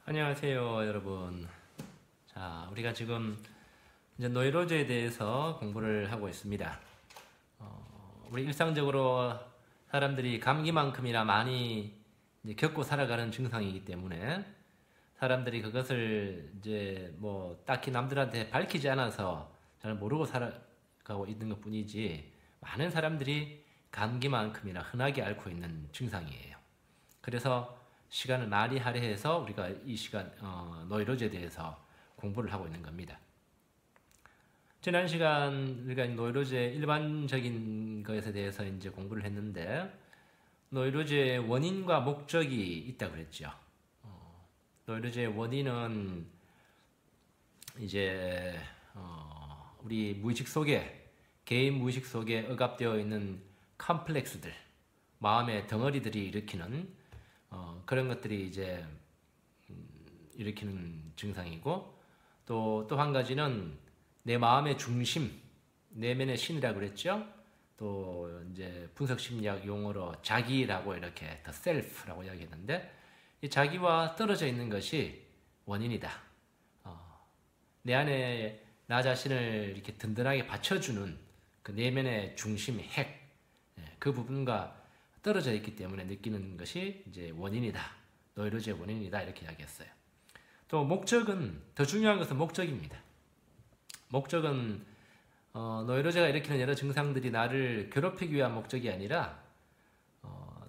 안녕하세요, 여러분. 자, 우리가 지금 이제 노이로제에 대해서 공부를 하고 있습니다. 우리 일상적으로 사람들이 감기만큼이나 많이 이제 겪고 살아가는 증상이기 때문에 사람들이 그것을 이제 뭐 딱히 남들한테 밝히지 않아서 잘 모르고 살아가고 있는 것 뿐이지 많은 사람들이 감기만큼이나 흔하게 앓고 있는 증상이에요. 그래서 시간을 많이 할애해서 우리가 이 시간 노이로제에 대해서 공부를 하고 있는 겁니다. 지난 시간 우리가 노이로제 일반적인 것에 대해서 이제 공부를 했는데 노이로제의 원인과 목적이 있다고 그랬죠. 노이로제의 원인은 이제 우리 무의식 속에 개인 무의식 속에 억압되어 있는 컴플렉스들, 마음의 덩어리들이 일으키는 그런 것들이 이제 일으키는 증상이고 또 한 가지는 내 마음의 중심, 내면의 신이라고 그랬죠. 또 이제 분석 심리학 용어로 자기라고 이렇게 the self라고 이야기했는데 이 자기와 떨어져 있는 것이 원인이다. 내 안에 나 자신을 이렇게 든든하게 받쳐주는 그 내면의 중심, 핵, 그 부분과 떨어져 있기 때문에 느끼는 것이 이제 원인이다. 노이로제의 원인이다. 이렇게 이야기했어요. 또 목적은, 더 중요한 것은 목적입니다. 목적은 노이로제가 일으키는 여러 증상들이 나를 괴롭히기 위한 목적이 아니라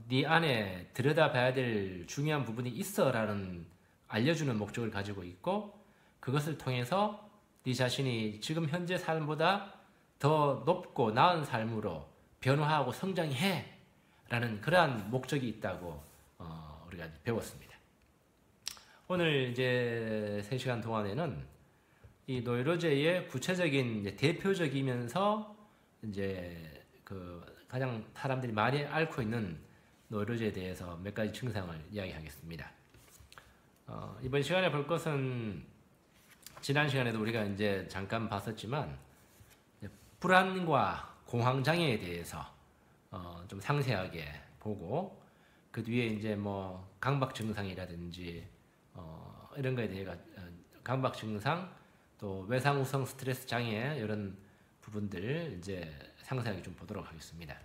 네 안에 들여다봐야 될 중요한 부분이 있어라는 알려주는 목적을 가지고 있고 그것을 통해서 네 자신이 지금 현재 삶보다 더 높고 나은 삶으로 변화하고 성장해 라는 그러한 목적이 있다고 우리가 배웠습니다. 오늘 이제 3시간 동안에는 이 노이로제의 구체적인 이제 대표적이면서 이제 그 가장 사람들이 많이 앓고 있는 노이로제에 대해서 몇 가지 증상을 이야기하겠습니다. 이번 시간에 볼 것은 지난 시간에도 우리가 이제 잠깐 봤었지만 불안과 공황 장애에 대해서 좀 상세하게 보고 그 뒤에 이제 뭐 강박 증상이라든지 이런 거에 대해 강박 증상 또 외상후성 스트레스 장애 이런 부분들 이제 상세하게 좀 보도록 하겠습니다.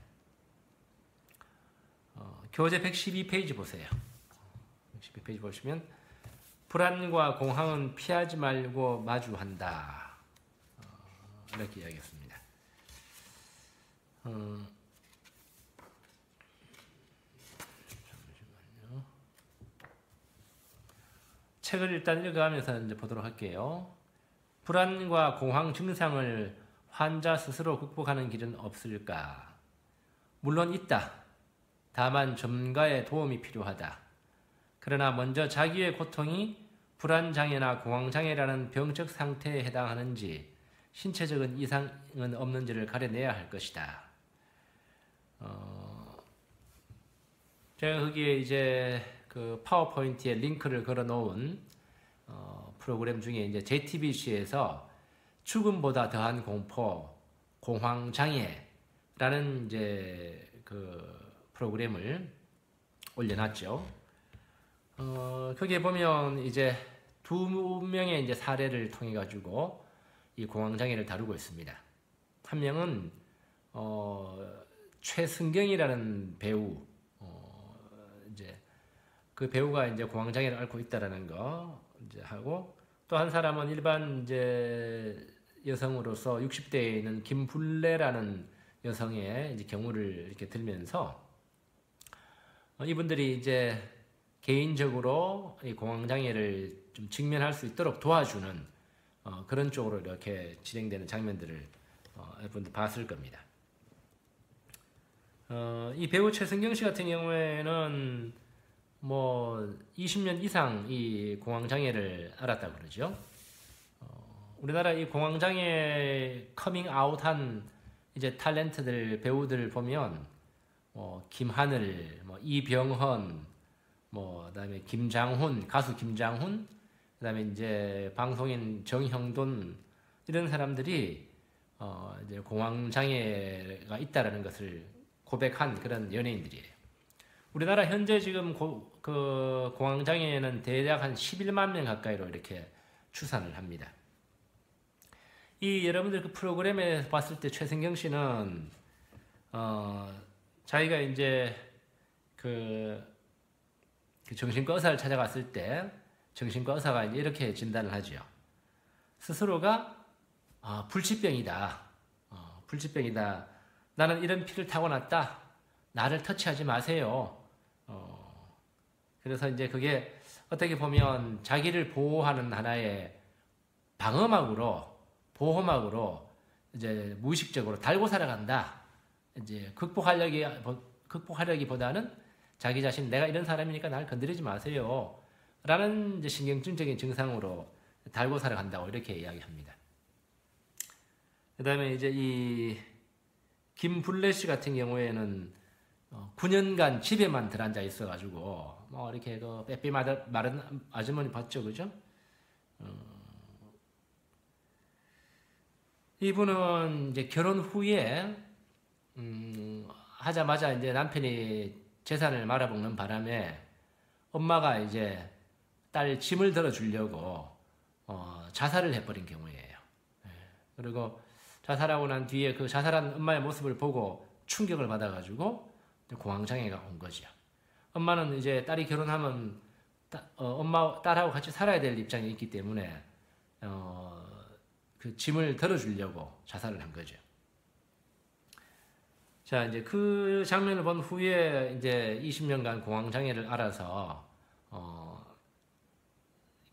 교재 112페이지 보세요. 112페이지 보시면 불안과 공황은 피하지 말고 마주한다. 이렇게 이야기했습니다. 책을 일단 읽어가면서 이제 보도록 할게요. 불안과 공황 증상을 환자 스스로 극복하는 길은 없을까? 물론 있다. 다만 전문가의 도움이 필요하다. 그러나 먼저 자기의 고통이 불안장애나 공황장애라는 병적 상태에 해당하는지 신체적인 이상은 없는지를 가려내야 할 것이다. 제가 거기에 이제 그 파워포인트에 링크를 걸어 놓은 프로그램 중에 이제 JTBC에서 죽음보다 더한 공포, 공황장애라는 이제 그 프로그램을 올려놨죠. 거기에 보면 이제 2명의 이제 사례를 통해 가지고 이 공황장애를 다루고 있습니다. 한 명은 최승경이라는 배우, 이제 그 배우가 이제 공황장애를 앓고 있다라는 거 이제 하고 또 한 사람은 일반 이제 여성으로서 60대에 있는 김불레라는 여성의 이제 경우를 이렇게 들면서 이분들이 이제 개인적으로 이 공황장애를 좀 직면할 수 있도록 도와주는 그런 쪽으로 이렇게 진행되는 장면들을 여러분들 봤을 겁니다. 이 배우 최승경 씨 같은 경우에는 뭐 20년 이상 이 공황장애를 앓았다고 그러죠. 우리나라 이 공황장애 커밍 아웃한 이제 탤런트들 배우들 보면 김하늘, 이병헌, 그다음에 김장훈, 가수 김장훈, 그다음에 이제 방송인 정형돈 이런 사람들이 이제 공황장애가 있다라는 것을 고백한 그런 연예인들이에요. 우리나라 현재 지금 그 공황장애는 대략 한 11만 명 가까이로 이렇게 추산을 합니다. 이 여러분들 그 프로그램에 봤을 때 최승경 씨는 자기가 이제 그 정신과 의사를 찾아갔을 때 정신과 의사가 이제 이렇게 진단을 하죠. 스스로가 불치병이다. 불치병이다. 나는 이런 피를 타고났다. 나를 터치하지 마세요. 그래서 이제 그게 어떻게 보면 자기를 보호하는 하나의 방어막으로, 보호막으로 이제 무의식적으로 달고 살아간다. 이제 극복하려기보다는 자기 자신, 내가 이런 사람이니까 날 건드리지 마세요. 라는 이제 신경증적인 증상으로 달고 살아간다고 이렇게 이야기합니다. 그 다음에 이제 이 김블레 씨 같은 경우에는 9년간 집에만 들어앉아 있어가지고 뭐 이렇게 그 빼빼 마른 아주머니 봤죠, 그죠? 이분은 이제 결혼 후에 하자마자 이제 남편이 재산을 말아먹는 바람에 엄마가 이제 딸 짐을 들어주려고 자살을 해버린 경우예요. 그리고 자살하고 난 뒤에 그 자살한 엄마의 모습을 보고 충격을 받아가지고 공황장애가 온 거죠. 엄마는 이제 딸이 결혼하면 엄마 딸하고 같이 살아야 될 입장에 있기 때문에 그 짐을 들어주려고 자살을 한 거죠. 자, 이제 그 장면을 본 후에 이제 20년간 공황장애를 알아서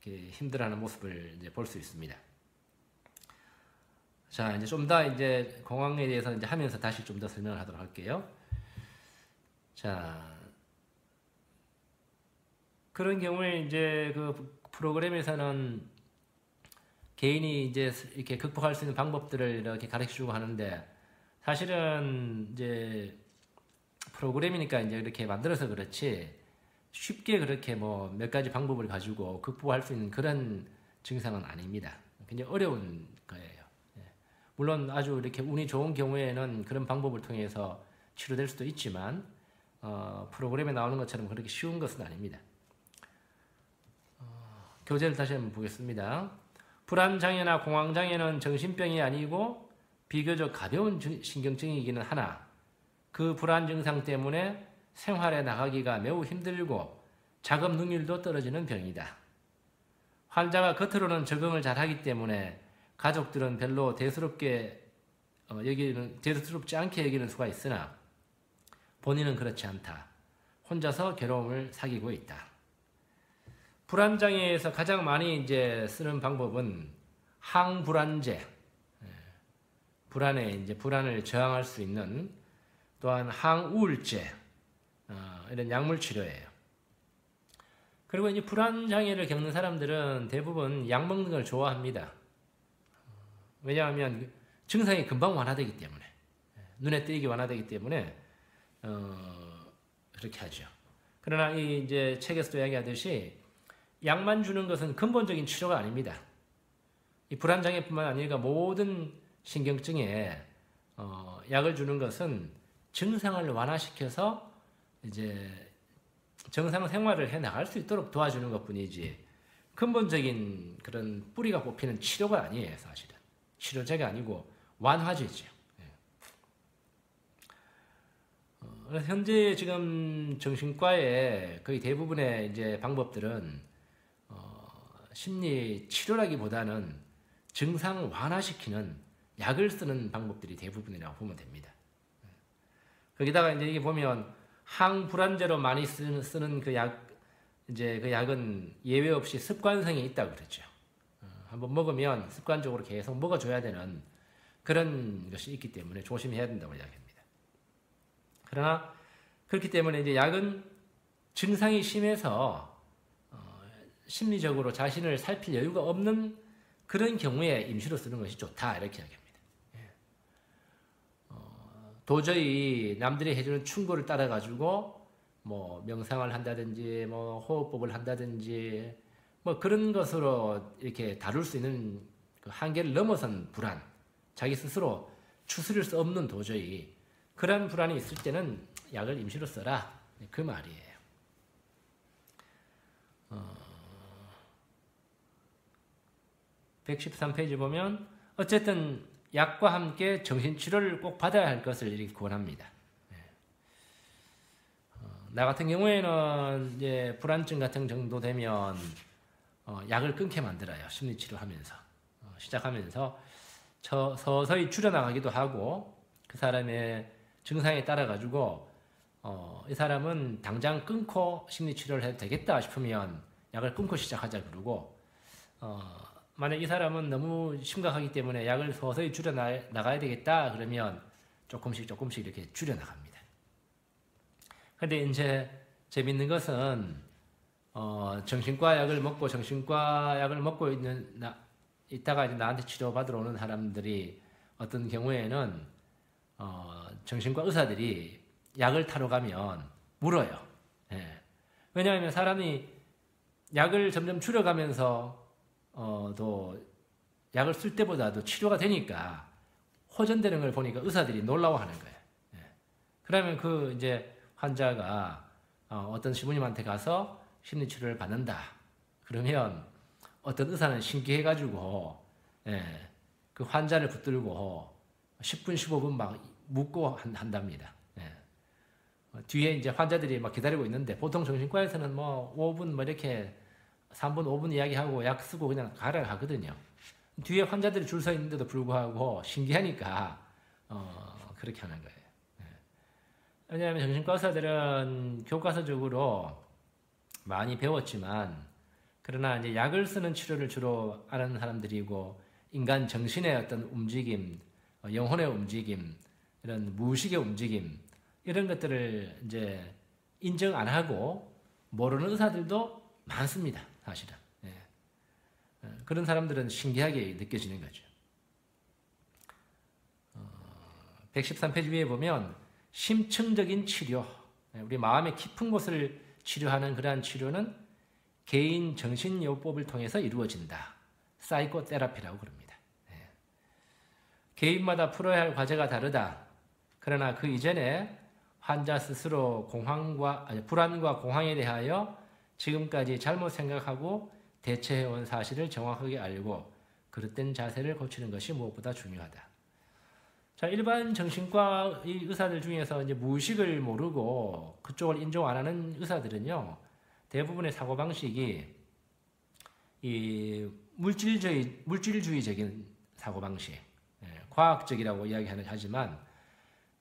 이렇게 힘들어하는 모습을 이제 볼 수 있습니다. 자, 이제 좀 더 이제 공황에 대해서 이제 하면서 다시 좀 더 설명을 하도록 할게요. 자, 그런 경우에 이제 그 프로그램에서는 개인이 이제 이렇게 극복할 수 있는 방법들을 이렇게 가르쳐주고 하는데, 사실은 이제 프로그램이니까 이제 이렇게 만들어서 그렇지 쉽게 그렇게 뭐 몇 가지 방법을 가지고 극복할 수 있는 그런 증상은 아닙니다. 굉장히 어려운 거예요. 물론 아주 이렇게 운이 좋은 경우에는 그런 방법을 통해서 치료될 수도 있지만 프로그램에 나오는 것처럼 그렇게 쉬운 것은 아닙니다. 교재를 다시 한번 보겠습니다. 불안장애나 공황장애는 정신병이 아니고 비교적 가벼운 신경증이기는 하나 그 불안 증상 때문에 생활에 나가기가 매우 힘들고 작업 능률도 떨어지는 병이다. 환자가 겉으로는 적응을 잘하기 때문에 가족들은 별로 대수롭지 않게 여기는 수가 있으나 본인은 그렇지 않다. 혼자서 괴로움을 사귀고 있다. 불안장애에서 가장 많이 이제 쓰는 방법은 항불안제, 불안을 저항할 수 있는, 또한 항우울제, 이런 약물 치료예요. 그리고 이제 불안 장애를 겪는 사람들은 대부분 약 먹는 걸 좋아합니다. 왜냐하면 증상이 금방 완화되기 때문에, 눈에 띄게 완화되기 때문에 그렇게 하죠. 그러나 이 이제 책에서도 이야기하듯이 약만 주는 것은 근본적인 치료가 아닙니다. 이 불안 장애뿐만 아니라 모든 신경증에 약을 주는 것은 증상을 완화시켜서 이제 정상 생활을 해 나갈 수 있도록 도와주는 것뿐이지 근본적인 그런 뿌리가 뽑히는 치료가 아니에요, 사실은. 치료제가 아니고 완화제죠. 그래서 현재 지금 정신과의 거의 대부분의 이제 방법들은 심리 치료라기보다는 증상 완화시키는 약을 쓰는 방법들이 대부분이라고 보면 됩니다. 거기다가 이제 이게 보면 항불안제로 많이 쓰는 그 약은 예외 없이 습관성이 있다고 그랬죠. 한번 먹으면 습관적으로 계속 먹어줘야 되는 그런 것이 있기 때문에 조심해야 된다고 이야기합니다. 그러나 그렇기 때문에 이제 약은 증상이 심해서 심리적으로 자신을 살필 여유가 없는 그런 경우에 임시로 쓰는 것이 좋다, 이렇게 이야기합니다. 도저히 남들이 해주는 충고를 따라가지고 뭐 명상을 한다든지 뭐 호흡법을 한다든지 뭐 그런 것으로 이렇게 다룰 수 있는 그 한계를 넘어선 불안, 자기 스스로 추스릴 수 없는 도저히 그런 불안이 있을 때는 약을 임시로 써라, 그 말이에요. 113페이지 보면 어쨌든 약과 함께 정신치료를 꼭 받아야 할 것을 이렇게 권합니다. 나 같은 경우에는 이제 불안증 같은 정도 되면 약을 끊게 만들어요. 심리치료하면서 시작하면서 서서히 줄여나가기도 하고 그 사람의 증상에 따라 가지고 이 사람은 당장 끊고 심리치료를 해도 되겠다 싶으면 약을 끊고 시작하자 그러고 만약 이 사람은 너무 심각하기 때문에 약을 서서히 줄여나가야 되겠다 그러면 조금씩 이렇게 줄여나갑니다. 근데 이제 재밌는 것은 정신과 약을 먹고 있다가 이제 나한테 치료받으러 오는 사람들이 어떤 경우에는 정신과 의사들이 약을 타러 가면 물어요. 예. 왜냐하면 사람이 약을 점점 줄여가면서 또 약을 쓸 때보다도 치료가 되니까 호전되는 걸 보니까 의사들이 놀라워하는 거예요. 예. 그러면 그 이제 환자가 어떤 시부님한테 가서 심리치료를 받는다. 그러면 어떤 의사는 신기해가지고 그 환자를 붙들고 10분, 15분 막 묻고 한답니다. 뒤에 이제 환자들이 막 기다리고 있는데 보통 정신과에서는 뭐 5분 뭐 이렇게 3분, 5분 이야기하고 약 쓰고 그냥 가라 하거든요. 뒤에 환자들이 줄 서 있는데도 불구하고 신기하니까 그렇게 하는 거예요. 왜냐하면 정신과 의사들은 교과서적으로 많이 배웠지만 그러나 이제 약을 쓰는 치료를 주로 아는 사람들이고 인간 정신의 어떤 움직임, 영혼의 움직임, 이런 무의식의 움직임 이런 것들을 이제 인정 안 하고 모르는 의사들도 많습니다. 사실은. 그런 사람들은 신기하게 느껴지는 거죠. 113페이지 위에 보면 심층적인 치료, 우리 마음의 깊은 곳을 치료하는 그러한 치료는 개인 정신요법을 통해서 이루어진다. 사이코테라피라고 그럽니다. 개인마다 풀어야 할 과제가 다르다. 그러나 그 이전에 환자 스스로 불안과 공황에 대하여 지금까지 잘못 생각하고 대처해온 사실을 정확하게 알고 그릇된 자세를 고치는 것이 무엇보다 중요하다. 자, 일반 정신과 의사들 중에서 이제 무의식을 모르고 그쪽을 인정 안 하는 의사들은요, 대부분의 사고방식이 이 물질주의적인 사고방식, 과학적이라고 이야기하는 하지만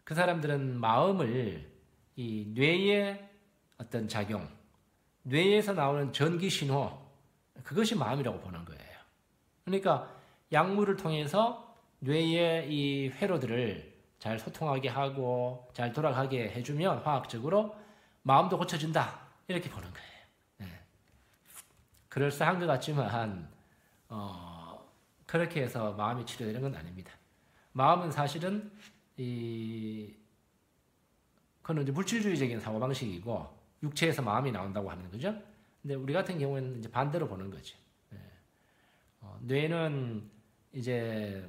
그 사람들은 마음을 이 뇌의 어떤 작용, 뇌에서 나오는 전기 신호, 그것이 마음이라고 보는 거예요. 그러니까 약물을 통해서 뇌의 이 회로들을 잘 소통하게 하고 잘 돌아가게 해주면 화학적으로 마음도 고쳐진다. 이렇게 보는 거예요. 그럴싸한 것 같지만 그렇게 해서 마음이 치료되는 건 아닙니다. 마음은 사실은 그건 이제 물질주의적인 사고방식이고 육체에서 마음이 나온다고 하는 거죠. 근데 우리 같은 경우에는 이제 반대로 보는 거죠. 뇌는 이제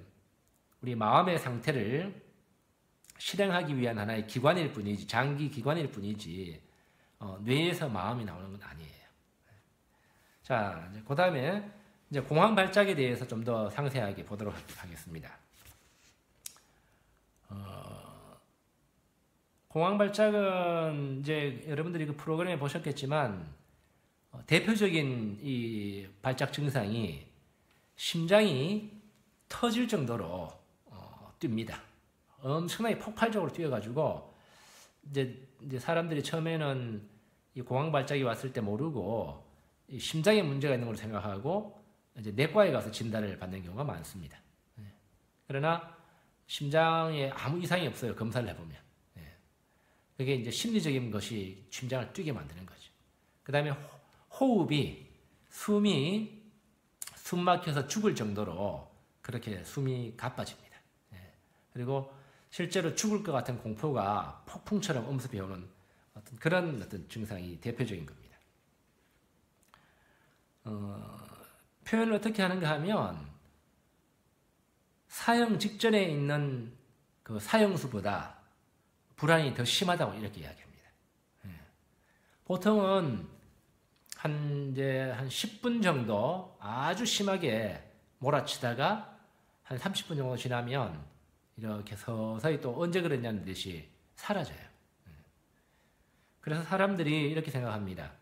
우리 마음의 상태를 실행하기 위한 하나의 기관일 뿐이지, 장기 기관일 뿐이지, 뇌에서 마음이 나오는 건 아니에요. 자, 그 다음에 이제 공황 발작에 대해서 좀 더 상세하게 보도록 하겠습니다. 공황 발작은 이제 여러분들이 그 프로그램에 보셨겠지만 대표적인 이 발작 증상이 심장이 터질 정도로 뜁니다. 엄청나게 폭발적으로 뛰어가지고 이제 사람들이 처음에는 이 공황 발작이 왔을 때 모르고 이 심장에 문제가 있는 걸로 생각하고 이제 내과에 가서 진단을 받는 경우가 많습니다. 그러나 심장에 아무 이상이 없어요. 검사를 해보면. 그게 이제 심리적인 것이 심장을 뛰게 만드는 거죠. 그 다음에 호흡이 숨 막혀서 죽을 정도로 그렇게 숨이 가빠집니다. 그리고 실제로 죽을 것 같은 공포가 폭풍처럼 엄습해오는 그런 증상이 대표적인 겁니다. 표현을 어떻게 하는가 하면 사형 직전에 있는 그 사형수보다 불안이 더 심하다고 이렇게 이야기합니다. 보통은 한 10분 정도 아주 심하게 몰아치다가 한 30분 정도 지나면 이렇게 서서히 또 언제 그랬냐는 듯이 사라져요. 그래서 사람들이 이렇게 생각합니다.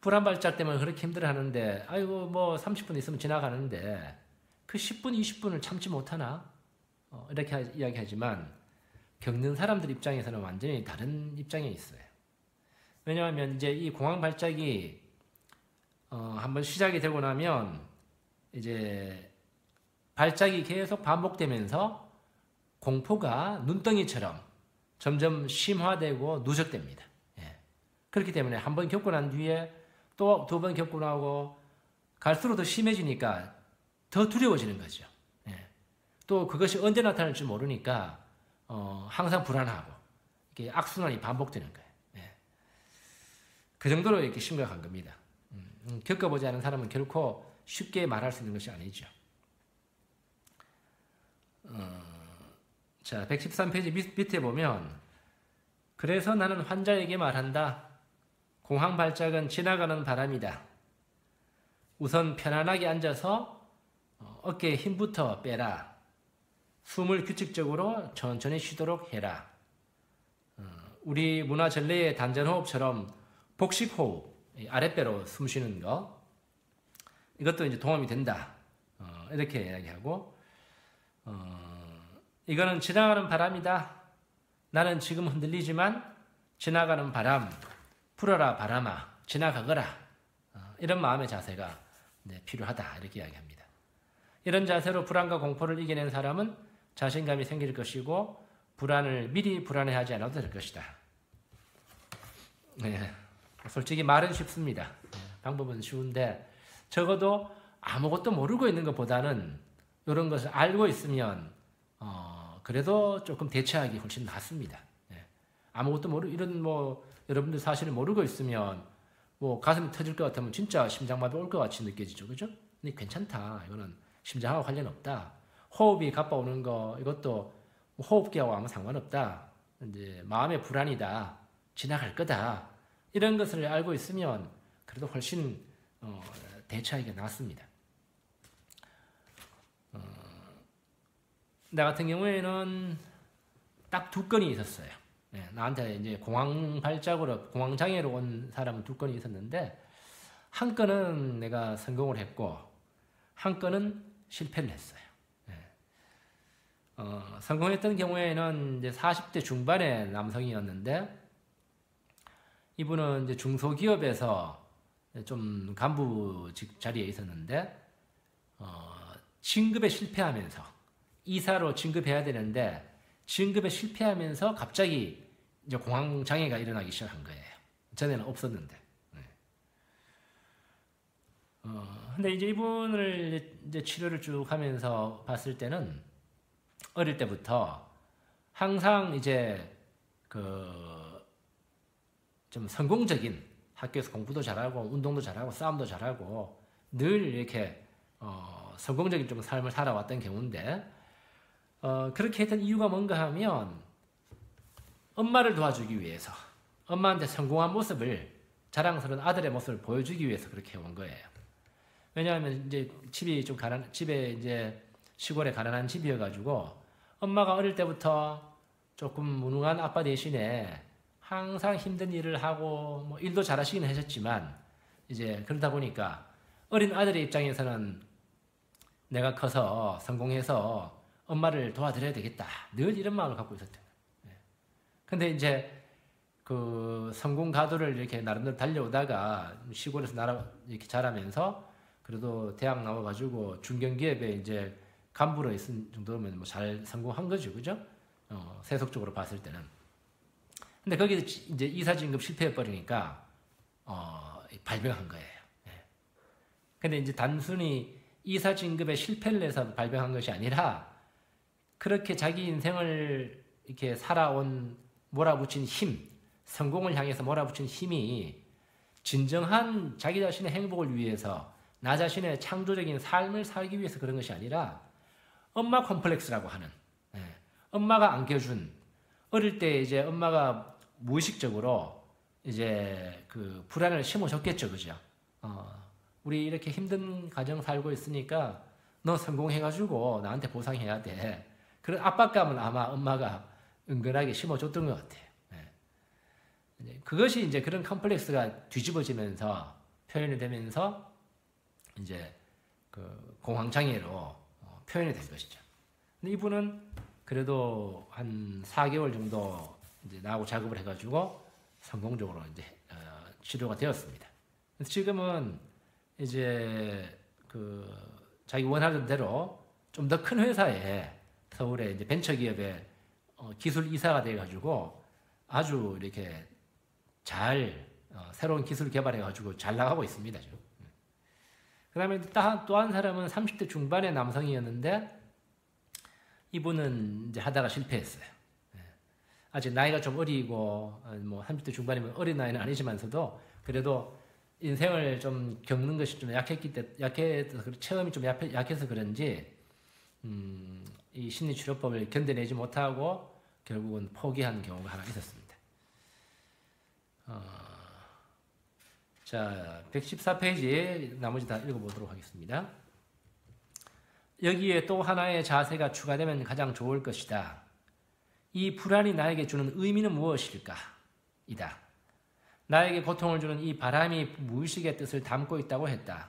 불안 발작 때문에 그렇게 힘들어 하는데, 아이고, 뭐 30분 있으면 지나가는데, 그 10분, 20분을 참지 못하나? 이렇게 이야기하지만, 겪는 사람들 입장에서는 완전히 다른 입장에 있어요. 왜냐하면 이제 이 공황 발작이 한번 시작이 되고 나면 이제 발작이 계속 반복되면서 공포가 눈덩이처럼 점점 심화되고 누적됩니다. 예. 그렇기 때문에 한번 겪고 난 뒤에 또 두 번 겪고 나고 갈수록 더 심해지니까 더 두려워지는 거죠. 예. 또 그것이 언제 나타날지 모르니까 항상 불안하고 이렇게 악순환이 반복되는 거예요. 예. 그 정도로 이렇게 심각한 겁니다. 겪어보지 않은 사람은 결코 쉽게 말할 수 있는 것이 아니죠. 자, 113페이지 밑에 보면, 그래서 나는 환자에게 말한다. 공황 발작은 지나가는 바람이다. 우선 편안하게 앉아서 어깨에 힘부터 빼라. 숨을 규칙적으로 천천히 쉬도록 해라. 우리 문화 전례의 단전호흡처럼 복식호흡, 아랫배로 숨 쉬는 거, 이것도 이제 도움이 된다. 이렇게 이야기하고, 이거는 지나가는 바람이다. 나는 지금 흔들리지만 지나가는 바람, 풀어라 바람아, 지나가거라. 이런 마음의 자세가 필요하다. 이렇게 이야기합니다. 이런 자세로 불안과 공포를 이겨낸 사람은 자신감이 생길 것이고 불안을 미리 불안해하지 않아도 될 것이다. 네. 솔직히 말은 쉽습니다. 방법은 쉬운데 적어도 아무것도 모르고 있는 것보다는 이런 것을 알고 있으면 그래도 조금 대처하기 훨씬 낫습니다. 아무것도 이런 여러분들 사실을 모르고 있으면 가슴이 터질 것 같으면 진짜 심장마비 올 것 같이 느껴지죠, 그죠? 근데 괜찮다. 이거는 심장하고 관련 없다. 호흡이 가빠오는 거 이것도 호흡기하고 아무 상관없다. 이제 마음의 불안이다. 지나갈 거다. 이런 것을 알고 있으면 그래도 훨씬 대처하기가 낫습니다. 나 같은 경우에는 딱 2건이 있었어요. 네, 나한테 이제 공황 발작으로, 공황 장애로 온 사람은 2건이 있었는데, 한 건은 내가 성공을 했고, 한 건은 실패를 했어요. 네. 성공했던 경우에는 이제 40대 중반의 남성이었는데, 이분은 이제 중소기업에서 좀 간부직 자리에 있었는데, 진급에 실패하면서, 이사로 진급해야 되는데 진급에 실패하면서 갑자기 이제 공황 장애가 일어나기 시작한 거예요. 전에는 없었는데. 근데 이제 이분을 이제 치료를 쭉 하면서 봤을 때는 어릴 때부터 항상 이제 좀 성공적인, 학교에서 공부도 잘하고 운동도 잘하고 싸움도 잘하고 늘 이렇게 성공적인 좀 삶을 살아왔던 경우인데, 그렇게 했던 이유가 뭔가 하면 엄마를 도와주기 위해서, 엄마한테 성공한 모습을, 자랑스러운 아들의 모습을 보여주기 위해서 그렇게 온 거예요. 왜냐하면 이제 집에 이제 시골에 가난한 집이어가지고 엄마가 어릴 때부터 조금 무능한 아빠 대신에 항상 힘든 일을 하고 일도 잘하시긴 하셨지만, 이제 그러다 보니까 어린 아들의 입장에서는 내가 커서 성공해서 엄마를 도와드려야 되겠다. 늘 이런 마음을 갖고 있었던 거예요. 근데 이제 그 성공 가도를 이렇게 나름대로 달려오다가 시골에서 이렇게 자라면서 그래도 대학 나와가지고 중견기업에 이제 간부로 있은 정도면 잘 성공한 거죠. 그죠? 세속적으로 봤을 때는. 근데 거기서 이제 이사 진급 실패해버리니까, 발병한 거예요. 근데 이제 단순히 이사 진급에 실패를 해서 발병한 것이 아니라, 그렇게 자기 인생을 이렇게 살아온 몰아붙인 힘, 성공을 향해서 몰아붙인 힘이 진정한 자기 자신의 행복을 위해서, 나 자신의 창조적인 삶을 살기 위해서 그런 것이 아니라 엄마 콤플렉스라고 하는, 엄마가 안겨준, 어릴 때 이제 엄마가 무의식적으로 이제 그 불안을 심어줬겠죠, 그죠? 우리 이렇게 힘든 가정 살고 있으니까 너 성공해가지고 나한테 보상해야 돼. 그런 압박감은 아마 엄마가 은근하게 심어줬던 것 같아요. 그것이 이제 그런 컴플렉스가 뒤집어지면서 표현이 되면서 이제 그 공황장애로 표현이 된 것이죠. 근데 이분은 그래도 한 4개월 정도 이제 나하고 작업을 해가지고 성공적으로 이제 치료가 되었습니다. 그래서 지금은 이제 그 자기 원하는 대로 좀 더 큰 회사에 서울에 이제 벤처기업에 기술 이사가 돼가지고 아주 이렇게 잘 새로운 기술 개발해가지고 잘 나가고 있습니다. 그 다음에 또 한 사람은 30대 중반의 남성이었는데 이분은 이제 하다가 실패했어요. 아직 나이가 좀 어리고 뭐 30대 중반이면 어린 나이는 아니지만서도 그래도 인생을 좀 겪는 것이 좀 약해서 체험이 좀 약해서 그런지 이 심리치료법을 견뎌내지 못하고 결국은 포기한 경우가 하나 있었습니다. 자, 114페이지 나머지 다 읽어보도록 하겠습니다. 여기에 또 하나의 자세가 추가되면 가장 좋을 것이다. 이 불안이 나에게 주는 의미는 무엇일까? 이다. 나에게 고통을 주는 이 바람이 무의식의 뜻을 담고 있다고 했다.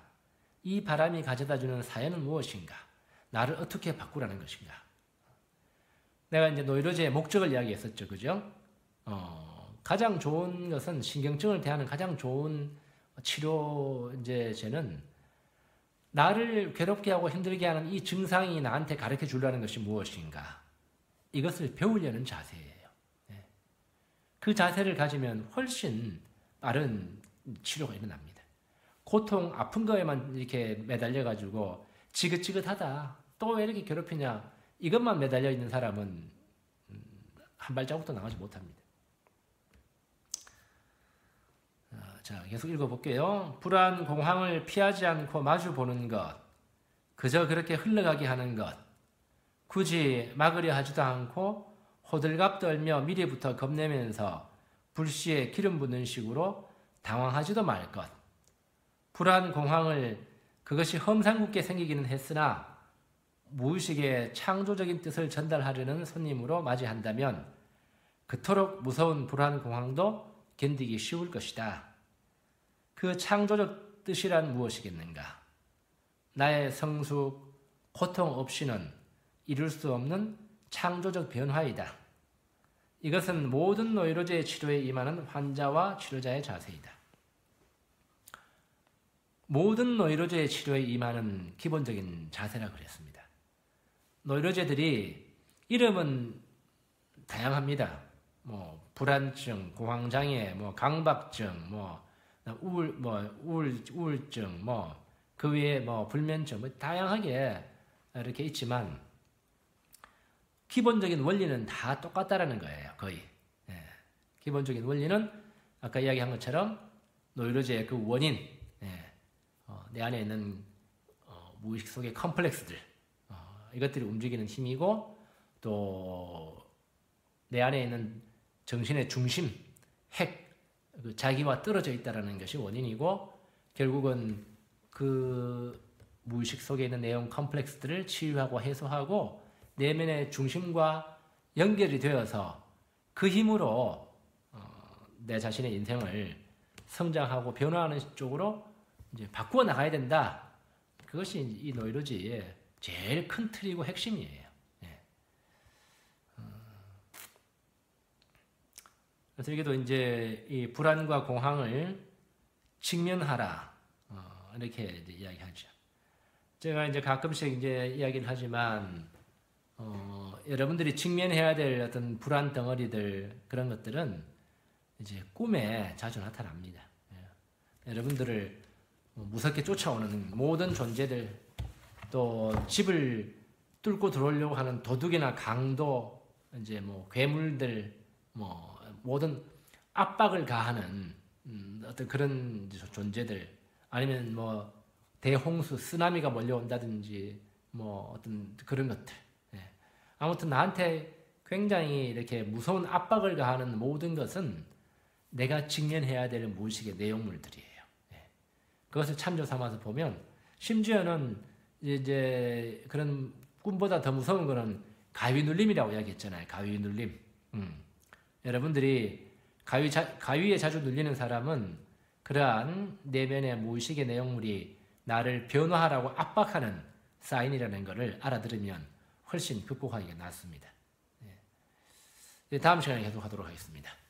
이 바람이 가져다주는 사연은 무엇인가? 나를 어떻게 바꾸라는 것인가? 내가 이제 노이로제의 목적을 이야기했었죠. 그죠? 가장 좋은 것은 신경증을 대하는 가장 좋은 치료제는 나를 괴롭게 하고 힘들게 하는 이 증상이 나한테 가르쳐 주려는 것이 무엇인가? 이것을 배우려는 자세예요. 그 자세를 가지면 훨씬 빠른 치료가 일어납니다. 고통, 아픈 거에만 이렇게 매달려가지고 지긋지긋하다. 또 왜 이렇게 괴롭히냐. 이것만 매달려 있는 사람은 한 발자국도 나가지 못합니다. 자, 계속 읽어볼게요. 불안, 공황을 피하지 않고 마주보는 것, 그저 그렇게 흘러가게 하는 것, 굳이 막으려 하지도 않고 호들갑 떨며 미래부터 겁내면서 불시에 기름 붓는 식으로 당황하지도 말 것. 불안, 공황을 그것이 험상궂게 생기기는 했으나 무의식의 창조적인 뜻을 전달하려는 손님으로 맞이한다면 그토록 무서운 불안, 공황도 견디기 쉬울 것이다. 그 창조적 뜻이란 무엇이겠는가? 나의 성숙, 고통 없이는 이룰 수 없는 창조적 변화이다. 이것은 모든 노이로제 치료에 임하는 환자와 치료자의 자세이다. 모든 노이로제 치료에 임하는 기본적인 자세라 그랬습니다. 노이로제들이 이름은 다양합니다. 뭐 불안증, 공황장애, 뭐 강박증, 우울증, 그 외에 불면증, 다양하게 이렇게 있지만 기본적인 원리는 다 똑같다라는 거예요. 거의. 기본적인 원리는 아까 이야기한 것처럼 노이로제의 그 원인, 내 안에 있는 무의식 속의 컴플렉스들, 이것들이 움직이는 힘이고 또 내 안에 있는 정신의 중심, 핵, 자기와 떨어져 있다는 것이 원인이고 결국은 그 무의식 속에 있는 내용 컴플렉스들을 치유하고 해소하고 내면의 중심과 연결이 되어서 그 힘으로 내 자신의 인생을 성장하고 변화하는 쪽으로 이제 바꾸어 나가야 된다. 그것이 이 노이로제의 제일 큰 틀이고 핵심이에요. 그래서 여기도 이제 이 불안과 공황을 직면하라. 이렇게 이제 이야기하죠. 제가 이제 가끔씩 이제 이야기를 하지만 여러분들이 직면해야 될 어떤 불안 덩어리들 그런 것들은 이제 꿈에 자주 나타납니다. 여러분들을 무섭게 쫓아오는 모든 존재들, 또 집을 뚫고 들어오려고 하는 도둑이나 강도, 이제 괴물들, 모든 압박을 가하는 어떤 그런 존재들, 아니면 대홍수, 쓰나미가 몰려온다든지 어떤 그런 것들. 아무튼 나한테 굉장히 이렇게 무서운 압박을 가하는 모든 것은 내가 직면해야 될 무의식의 내용물들이에요. 예. 그것을 참조 삼아서 보면 심지어는 이제 그런 꿈보다 더 무서운 거는 가위 눌림이라고 이야기했잖아요. 가위 눌림. 여러분들이 가위에 자주 눌리는 사람은 그러한 내면의 무의식의 내용물이 나를 변화하라고 압박하는 사인이라는 것을 알아들으면 훨씬 극복하기가 낫습니다. 다음 시간에 계속하도록 하겠습니다.